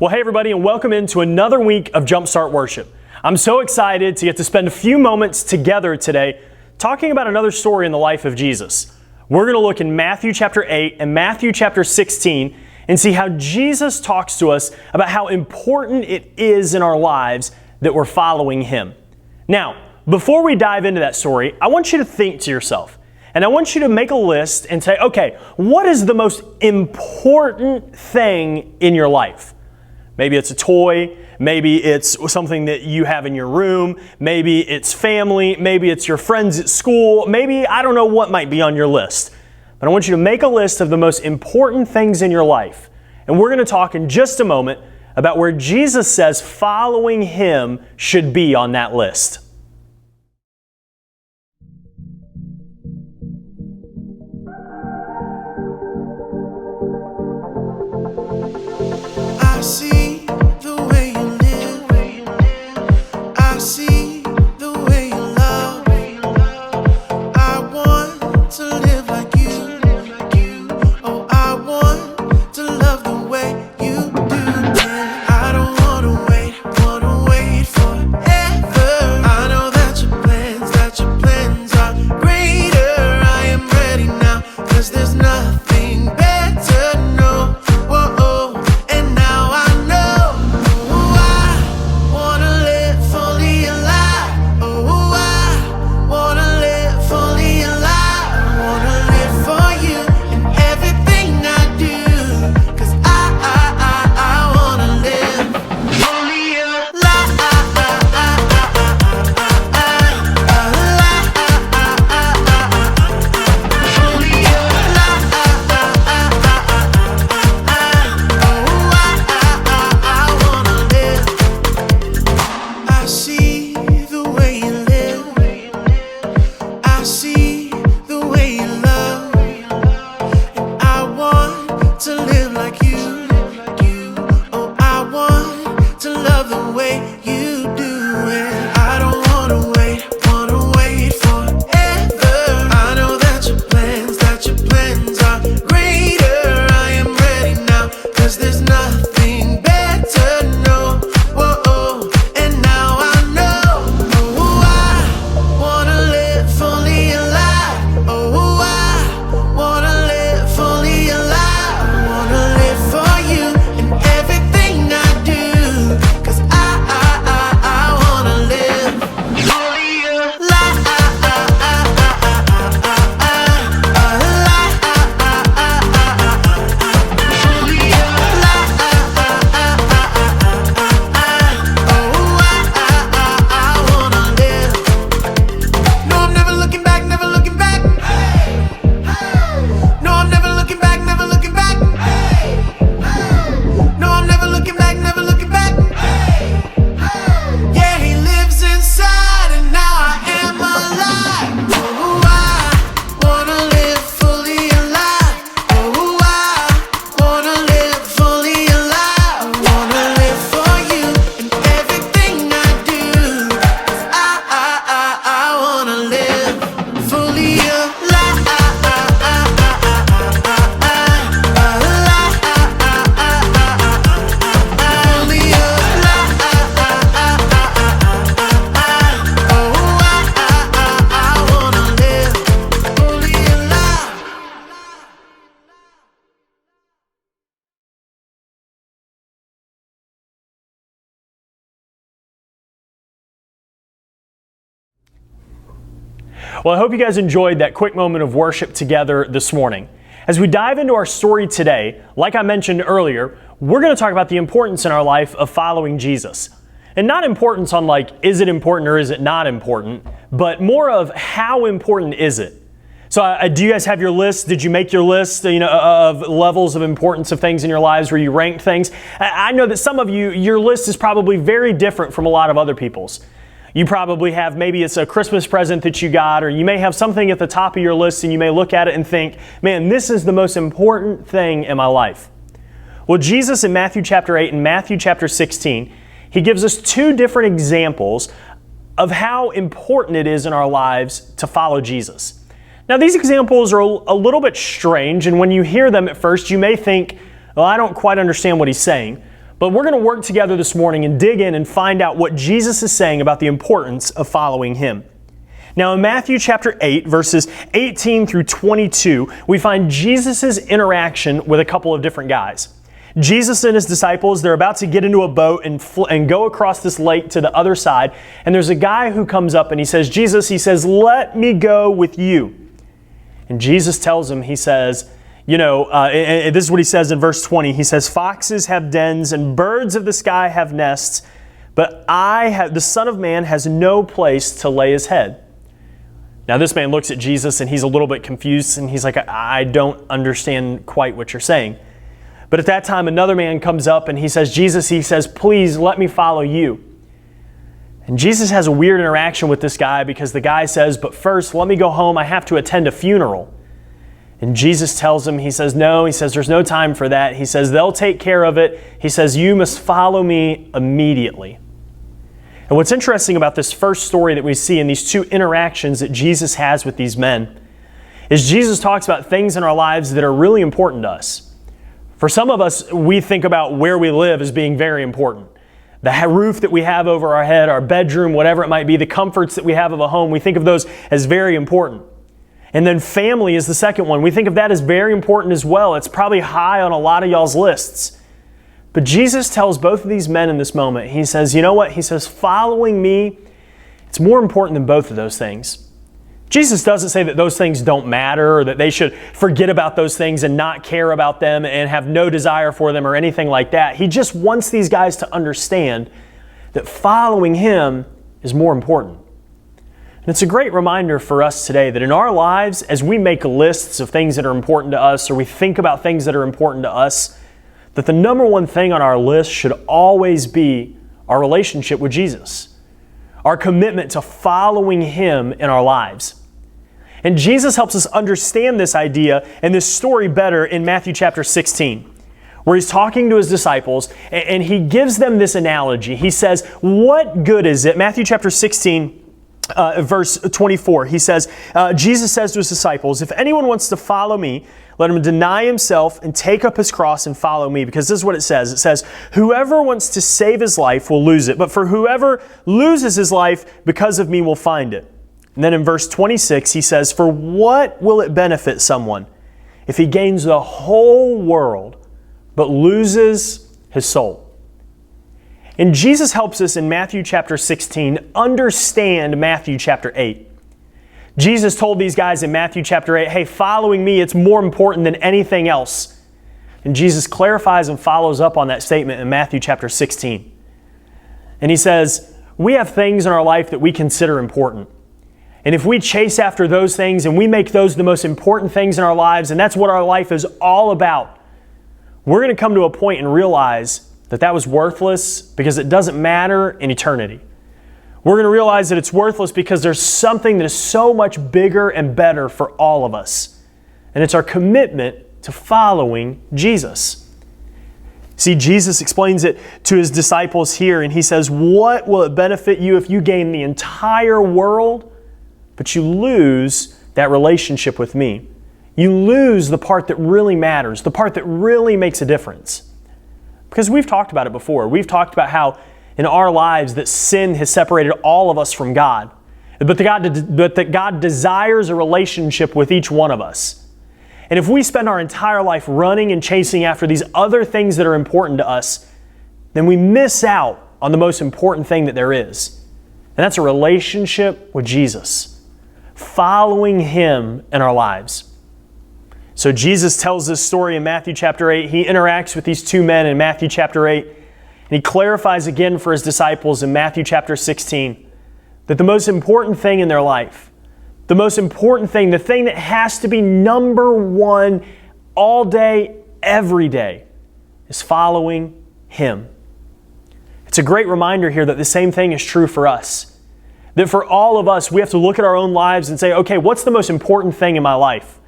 Well, hey everybody, and welcome into another week of JumpStart Worship. I'm so excited to get to spend a few moments together today talking about another story in the life of Jesus. We're going to look in Matthew chapter 8 and Matthew chapter 16 and see how Jesus talks to us about how important it is in our lives that we're following Him. Now, before we dive into that story, I want you to think to yourself, and I want you to make a list and say, okay, what is the most important thing in your life? Maybe it's a toy, maybe it's something that you have in your room, maybe it's family, maybe it's your friends at school, maybe I don't know what might be on your list. But I want you to make a list of the most important things in your life. And we're going to talk in just a moment about where Jesus says following Him should be on that list. I see the way you live. I see the way you love. I want to live like you. Oh, I want to love the way you do. I don't wanna wait forever. I know that your plans are greater. I am ready now, 'cause there's nothing better, no. Whoa, and now I know. Oh, I wanna live fully alive. Oh, I wanna live fully alive. I wanna live for you in everything I do, 'cause I wanna live fully alive. I see the way you live. I see the way you love. And I want to live like you. Oh, I want to love the way you do it. I don't wanna wait forever. I know that your plans are greater. I am ready now, 'cause there's nothing better, no. Whoa, and now I know. Oh, I wanna live fully alive. Oh, I wanna live fully alive. I wanna live for you in everything I do, 'cause I wanna live fully alive. No, I'm never looking back, never looking back. No, I'm never looking back, never looking back. No, I'm never looking back, never looking back. Yeah, He lives inside, and now I am alive. Oh, I wanna live fully alive. Oh, I wanna live fully alive. I wanna live for you in everything I do, 'cause I wanna live fully alive. Fully alive. Oh, I wanna live fully alive. Well, I hope you guys enjoyed that quick moment of worship together this morning. As we dive into our story today, like I mentioned earlier, we're going to talk about the importance in our life of following Jesus. And not importance on like, is it important or is it not important, but more of how important is it? So do you guys have your list? Did you make your list, of levels of importance of things in your lives where you ranked things? I know that some of you, your list is probably very different from a lot of other people's. You probably have, maybe it's a Christmas present that you got, or you may have something at the top of your list and you may look at it and think, man, this is the most important thing in my life. Well, Jesus in Matthew chapter 8 and Matthew chapter 16, He gives us two different examples of how important it is in our lives to follow Jesus. Now, these examples are a little bit strange, and when you hear them at first, you may think, well, I don't quite understand what he's saying. But we're going to work together this morning and dig in and find out what Jesus is saying about the importance of following Him. Now in Matthew chapter 8, verses 18 through 22, we find Jesus' interaction with a couple of different guys. Jesus and His disciples, they're about to get into a boat and go across this lake to the other side. And there's a guy who comes up and he says, Jesus, he says, let me go with you. And Jesus tells him, he says, this is what He says in verse 20. He says, foxes have dens and birds of the sky have nests, but the Son of Man has no place to lay His head. Now this man looks at Jesus and he's a little bit confused and he's like, I don't understand quite what you're saying. But at that time, another man comes up and he says, Jesus, he says, please let me follow you. And Jesus has a weird interaction with this guy because the guy says, but first, let me go home. I have to attend a funeral. And Jesus tells him, he says, no, he says, there's no time for that. He says, they'll take care of it. He says, you must follow me immediately. And what's interesting about this first story that we see in these two interactions that Jesus has with these men is Jesus talks about things in our lives that are really important to us. For some of us, we think about where we live as being very important. The roof that we have over our head, our bedroom, whatever it might be, the comforts that we have of a home, we think of those as very important. And then family is the second one. We think of that as very important as well. It's probably high on a lot of y'all's lists. But Jesus tells both of these men in this moment, He says, you know what? He says, following me, it's more important than both of those things. Jesus doesn't say that those things don't matter or that they should forget about those things and not care about them and have no desire for them or anything like that. He just wants these guys to understand that following Him is more important. And it's a great reminder for us today that in our lives, as we make lists of things that are important to us or we think about things that are important to us, that the number one thing on our list should always be our relationship with Jesus, our commitment to following Him in our lives. And Jesus helps us understand this idea and this story better in Matthew chapter 16, where He's talking to His disciples and He gives them this analogy. He says, what good is it? Matthew chapter 16, verse 24, He says, Jesus says to His disciples, if anyone wants to follow me, let him deny himself and take up his cross and follow me. Because this is what it says. It says, whoever wants to save his life will lose it. But for whoever loses his life because of me will find it. And then in verse 26, He says, for what will it benefit someone if he gains the whole world but loses his soul? And Jesus helps us in Matthew chapter 16 understand Matthew chapter 8. Jesus told these guys in Matthew chapter 8, hey, following me, it's more important than anything else. And Jesus clarifies and follows up on that statement in Matthew chapter 16. And He says, we have things in our life that we consider important. And if we chase after those things and we make those the most important things in our lives, and that's what our life is all about, we're going to come to a point and realize that that was worthless because it doesn't matter in eternity. We're going to realize that it's worthless because there's something that is so much bigger and better for all of us. And it's our commitment to following Jesus. See, Jesus explains it to His disciples here, and He says, what will it benefit you if you gain the entire world, but you lose that relationship with me? You lose the part that really matters, the part that really makes a difference. Because we've talked about it before. We've talked about how in our lives that sin has separated all of us from God. But that God desires a relationship with each one of us. And if we spend our entire life running and chasing after these other things that are important to us, then we miss out on the most important thing that there is. And that's a relationship with Jesus. Following Him in our lives. So Jesus tells this story in Matthew chapter 8. He interacts with these two men in Matthew chapter 8. And He clarifies again for His disciples in Matthew chapter 16 that the most important thing in their life, the most important thing, the thing that has to be number one all day, every day, is following Him. It's a great reminder here that the same thing is true for us. That for all of us, we have to look at our own lives and say, okay, what's the most important thing in my life?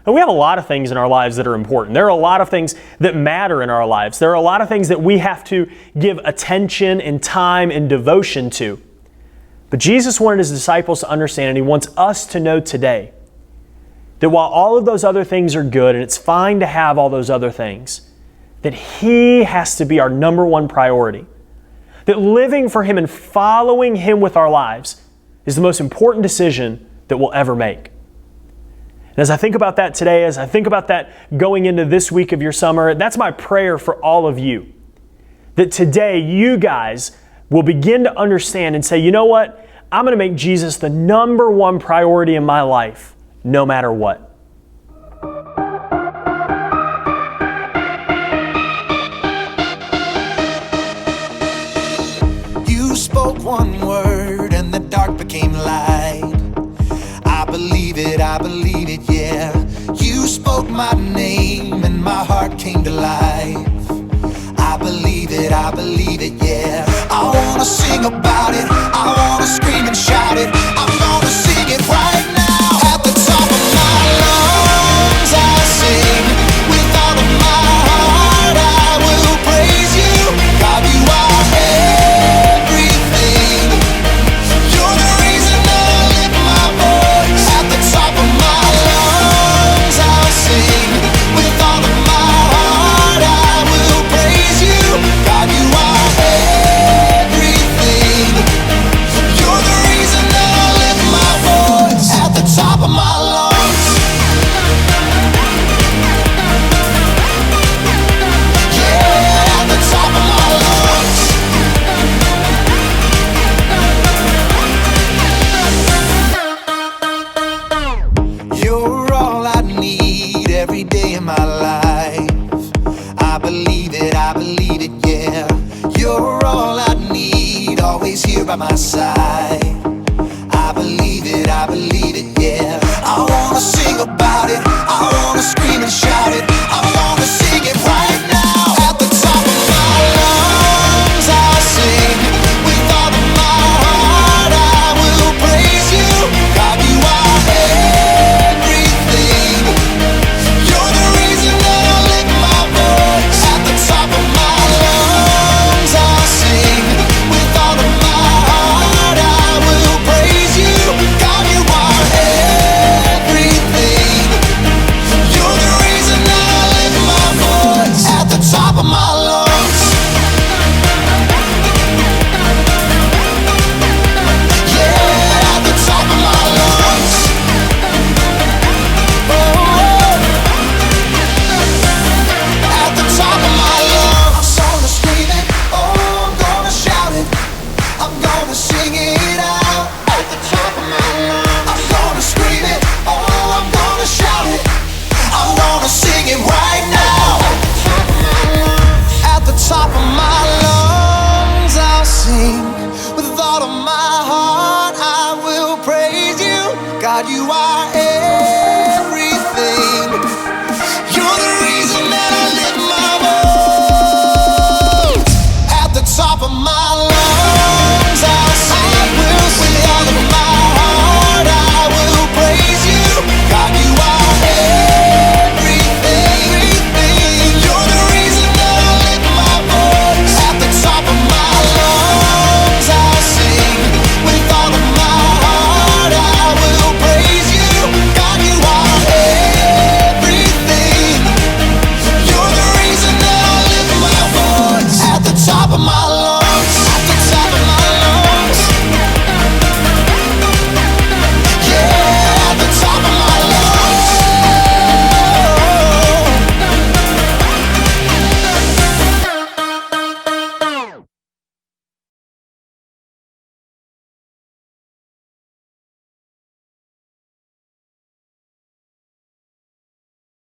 And we have a lot of things in our lives that are important. There are a lot of things that matter in our lives. There are a lot of things that we have to give attention and time and devotion to. But Jesus wanted His disciples to understand, and He wants us to know today, that while all of those other things are good, and it's fine to have all those other things, that He has to be our number one priority. That living for Him and following Him with our lives is the most important decision that we'll ever make. And as I think about that today, as I think about that going into this week of your summer, that's my prayer for all of you. That today you guys will begin to understand and say, you know what? I'm going to make Jesus the number one priority in my life, no matter what. You spoke one word and the dark became light. I believe it, yeah. You spoke my name and my heart came to life. I believe it, yeah. I wanna sing about it, I wanna scream and shout it. I'm gonna sing it right now. At the top of my lungs I sing, with all of my heart I will praise you. God, you are everything. You're the reason I lift my voice. At the top of my lungs I'll sing, with all of my heart I will praise you. God, you are everything. You're the reason I lift my voice. At the top of my lungs. Yeah, at the top of my lungs. You're all I need every day of my life. I believe it, yeah. You're all I need, always here by my side. I believe it, yeah. I wanna sing about it, I wanna scream and shout it. I'm gonna sing it right now.